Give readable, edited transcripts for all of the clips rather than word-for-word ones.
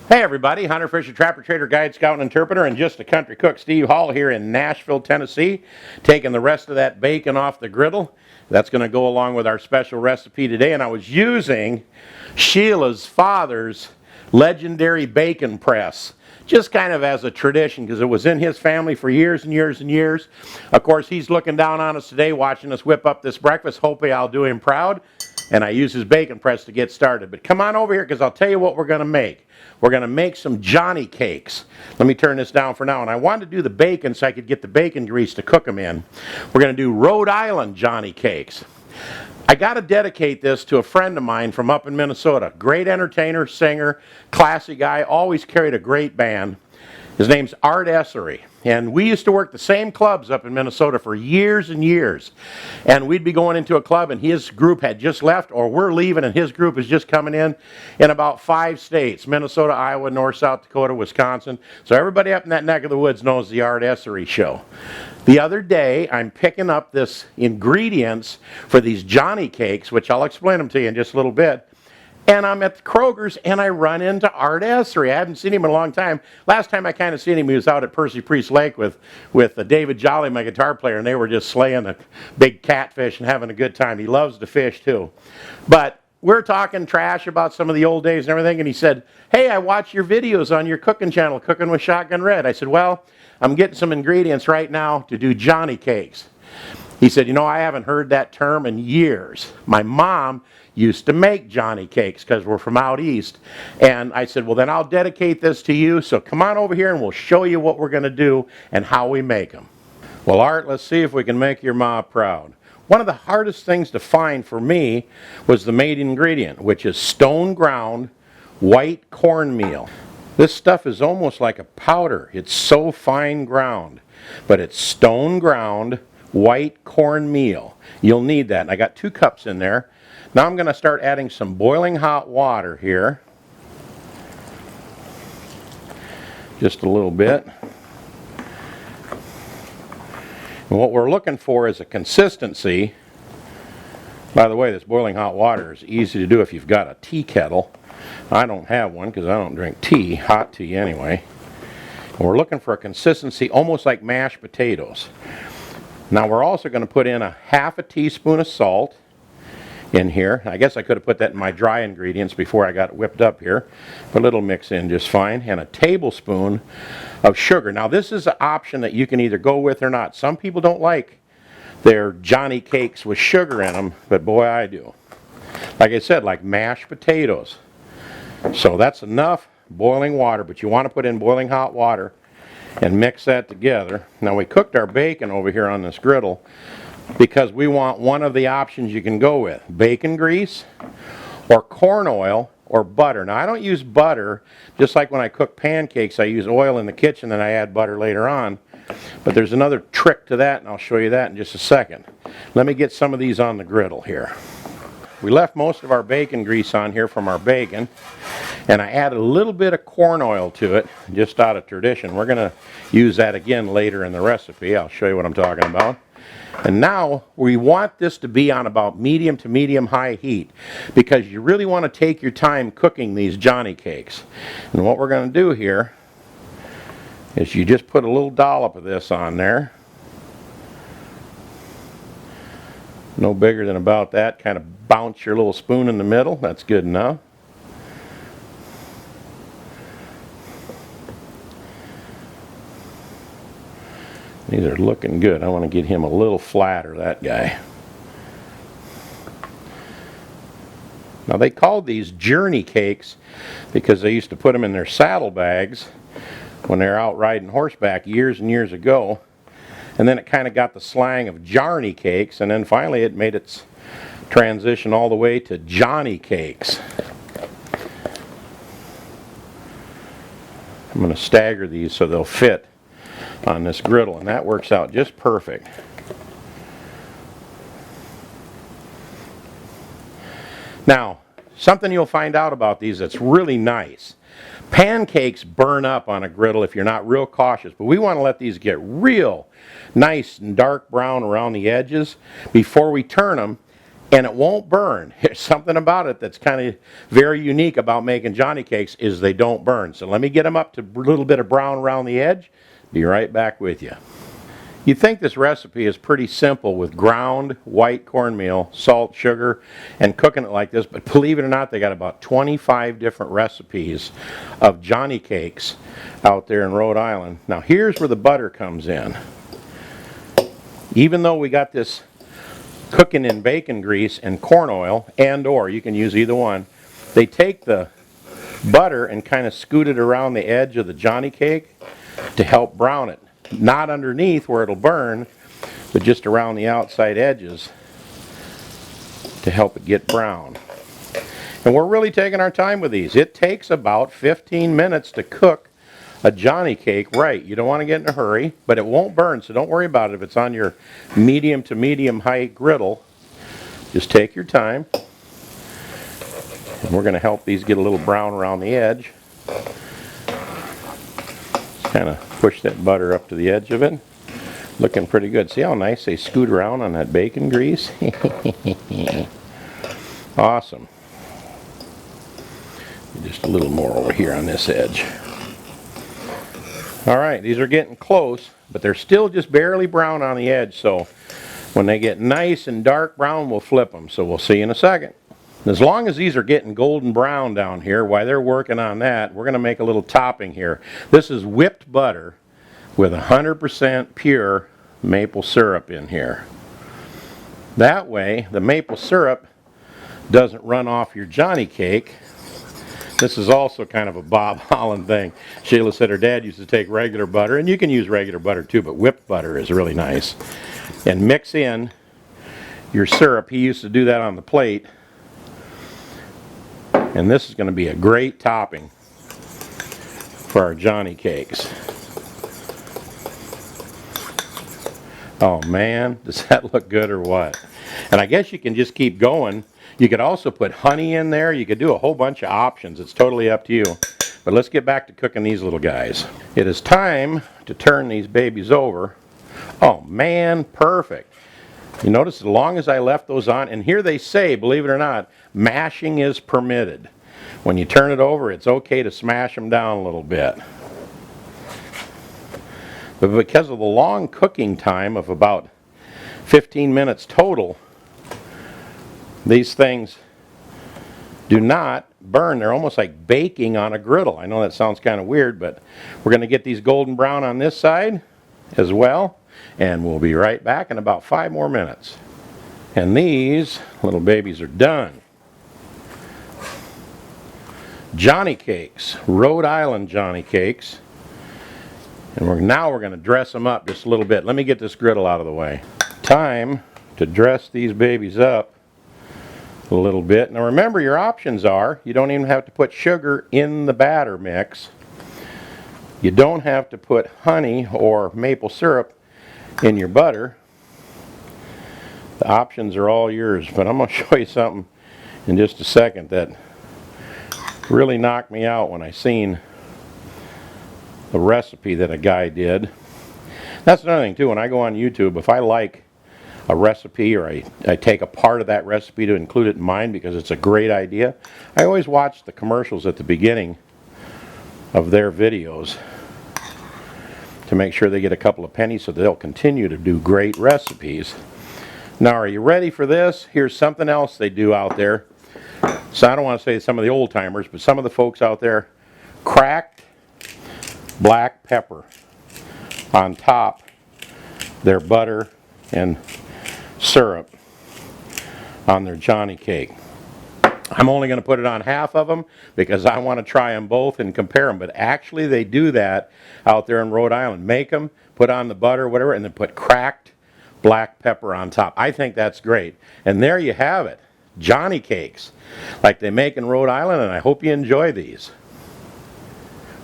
Hey everybody, Hunter, Fisher, Trapper, Trader, Guide, Scout, and Interpreter, and just a country cook, Steve Hall here in Nashville, Tennessee, taking the rest of that bacon off the griddle. That's going to go along with our special recipe today, and I was using Sheila's father's legendary bacon press, just kind of as a tradition, because it was in his family for years and years and years. Of course, he's looking down on us today, watching us whip up this breakfast. Hopefully I'll do him proud, and I use his bacon press to get started. But come on over here, because I'll tell you what we're going to make. We're going to make some Johnny Cakes. Let me turn this down for now. And I wanted to do the bacon so I could get the bacon grease to cook them in. We're going to do Rhode Island Johnny Cakes. I got to dedicate this to a friend of mine from up in Minnesota. Great entertainer, singer, classy guy, always carried a great band. His name's Art Essery. And we used to work the same clubs up in Minnesota for years and years. And we'd be going into a club and his group had just left, or we're leaving and his group is just coming in about 5 states: Minnesota, Iowa, North, South Dakota, Wisconsin. So everybody up in that neck of the woods knows the Art Essery show. The other day, I'm picking up this ingredients for these Johnny Cakes, which I'll explain them to you in just a little bit. And I'm at the Kroger's, and I run into Art Essery. I haven't seen him in a long time. Last time I kind of seen him, he was out at Percy Priest Lake with David Jolly, my guitar player, and they were just slaying a big catfish and having a good time. He loves to fish, too. But we're talking trash about some of the old days and everything, and he said, "Hey, I watch your videos on your cooking channel, Cooking with Shotgun Red." I said, "Well, I'm getting some ingredients right now to do Johnny Cakes." He said, "You know, I haven't heard that term in years. My mom used to make Johnny Cakes because we're from out east." And I said, "Well, then I'll dedicate this to you. So come on over here and we'll show you what we're going to do and how we make them." Well, Art, let's see if we can make your ma proud. One of the hardest things to find for me was the main ingredient, which is stone ground white cornmeal. This stuff is almost like a powder. It's so fine ground, but it's stone ground white cornmeal. You'll need that. And I got 2 cups in there. Now I'm going to start adding some boiling hot water here. Just a little bit. And what we're looking for is a consistency. By the way, this boiling hot water is easy to do if you've got a tea kettle. I don't have one because I don't drink tea, hot tea anyway. And we're looking for a consistency almost like mashed potatoes. Now we're also going to put in a ½ teaspoon of salt in here. I guess I could have put that in my dry ingredients before I got it whipped up here, but it'll mix in just fine. And a tablespoon of sugar. Now this is an option that you can either go with or not. Some people don't like their Johnny Cakes with sugar in them, but boy, I do. Like I said, like mashed potatoes. So that's enough boiling water, but you want to put in boiling hot water and mix that together. Now we cooked our bacon over here on this griddle because we want one of the options you can go with: bacon grease or corn oil or butter. Now I don't use butter, just like when I cook pancakes I use oil in the kitchen and I add butter later on. But there's another trick to that, and I'll show you that in just a second. Let me get some of these on the griddle here. We left most of our bacon grease on here from our bacon, and I added a little bit of corn oil to it, just out of tradition. We're going to use that again later in the recipe. I'll show you what I'm talking about. And now we want this to be on about medium to medium high heat, because you really want to take your time cooking these Johnny Cakes. And what we're going to do here is you just put a little dollop of this on there. No bigger than about that. Kind of bounce your little spoon in the middle. That's good enough. These are looking good. I want to get him a little flatter, that guy. Now they called these Journey Cakes because they used to put them in their saddlebags when they were out riding horseback years and years ago. And then it kind of got the slang of Johnny Cakes, and then finally it made its transition all the way to Johnny Cakes. I'm going to stagger these so they'll fit on this griddle, and that works out just perfect. Now, something you'll find out about these that's really nice. Pancakes burn up on a griddle if you're not real cautious, but we want to let these get real nice and dark brown around the edges before we turn them. and it won't burn. There's something about it that's kind of very unique about making Johnny cakes is they don't burn. So let me get them up to a little bit of brown around the edge. Be right back with you. You think this recipe is pretty simple with ground white cornmeal, salt, sugar, and cooking it like this, but believe it or not, they got about 25 different recipes of Johnny cakes out there in Rhode Island. Now here's where the butter comes in. Even though we got this cooking in bacon grease and corn oil, and or you can use either one, they take the butter and kind of scoot it around the edge of the Johnny cake to help brown it. Not underneath where it'll burn, but just around the outside edges to help it get brown. And we're really taking our time with these. It takes about 15 minutes to cook a Johnny cake right. You don't want to get in a hurry, but it won't burn, so don't worry about it if it's on your medium to medium height griddle. Just take your time. And we're going to help these get a little brown around the edge. Kind of push that butter up to the edge of it. Looking pretty good. See how nice they scoot around on that bacon grease? Awesome. Just a little more over here on this edge. Alright, these are getting close, but they're still just barely brown on the edge, so when they get nice and dark brown, we'll flip them. So we'll see in a second. As long as these are getting golden brown down here, while they're working on that, we're going to make a little topping here. This is whipped butter with 100% pure maple syrup in here. That way, the maple syrup doesn't run off your Johnny cake. This is also kind of a Bob Holland thing. Sheila said her dad used to take regular butter, and you can use regular butter too, but whipped butter is really nice. And mix in your syrup. He used to do that on the plate. And this is going to be a great topping for our Johnny cakes. Oh man, does that look good or what? And I guess you can just keep going. You could also put honey in there. You could do a whole bunch of options. It's totally up to you. But let's get back to cooking these little guys. It is time to turn these babies over. Oh man, perfect. You notice as long as I left those on, and here they say, believe it or not, mashing is permitted. When you turn it over, it's okay to smash them down a little bit. But because of the long cooking time of about 15 minutes total, these things do not burn. They're almost like baking on a griddle. I know that sounds kind of weird, but we're going to get these golden brown on this side as well. And we'll be right back in about 5 more minutes. And these little babies are done. Johnny cakes, Rhode Island Johnny cakes. And now we're going to dress them up just a little bit. Let me get this griddle out of the way. Time to dress these babies up a little bit. Now remember, your options are, you don't even have to put sugar in the batter mix. You don't have to put honey or maple syrup in your butter. The options are all yours, but I'm going to show you something in just a second that really knocked me out when I seen the recipe that a guy did. That's another thing too, when I go on YouTube, if I like a recipe or I take a part of that recipe to include it in mine because it's a great idea, I always watch the commercials at the beginning of their videos to make sure they get a couple of pennies so they'll continue to do great recipes. Now, are you ready for this? Here's something else they do out there. So I don't want to say some of the old timers, but some of the folks out there, cracked black pepper on top their butter and syrup on their Johnny cake. I'm only going to put it on half of them because I want to try them both and compare them. But actually they do that out there in Rhode Island. Make them, put on the butter, whatever, and then put cracked black pepper on top. I think that's great. And there you have it. Johnny cakes like they make in Rhode Island, and I hope you enjoy these.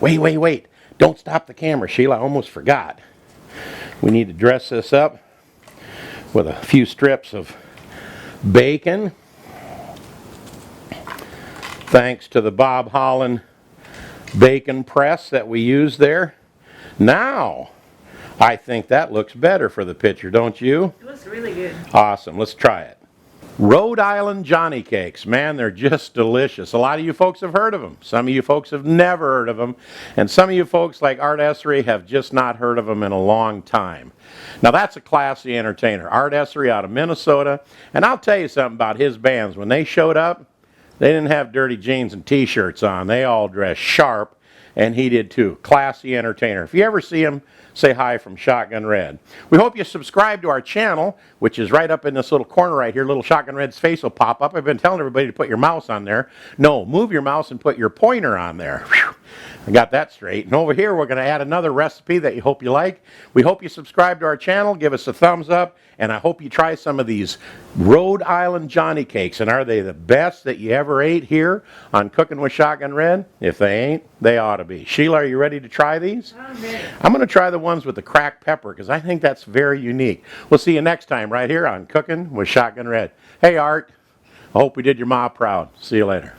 Wait. Don't stop the camera, Sheila. I almost forgot. We need to dress this up with a few strips of bacon. Thanks to the Bob Holland bacon press that we use there. Now, I think that looks better for the picture, don't you? It looks really good. Awesome. Let's try it. Rhode Island Johnny Cakes. Man, they're just delicious. A lot of you folks have heard of them. Some of you folks have never heard of them. And some of you folks like Art Essery have just not heard of them in a long time. Now that's a classy entertainer. Art Essery out of Minnesota. And I'll tell you something about his bands. When they showed up, they didn't have dirty jeans and t-shirts on. They all dressed sharp. And he did too. Classy entertainer. If you ever see him, say hi from Shotgun Red. We hope you subscribe to our channel, which is right up in this little corner right here. Little Shotgun Red's face will pop up. I've been telling everybody to put your mouse on there. No, move your mouse and put your pointer on there. Whew. I got that straight. And over here, we're going to add another recipe that you hope you like. We hope you subscribe to our channel. Give us a thumbs up. And I hope you try some of these Rhode Island Johnny Cakes. And are they the best that you ever ate here on Cooking with Shotgun Red? If they ain't, they ought to be. Sheila, are you ready to try these? I'm ready. I'm going to try the ones with the cracked pepper because I think that's very unique. We'll see you next time right here on Cooking with Shotgun Red. Hey, Art. I hope we did your ma proud. See you later.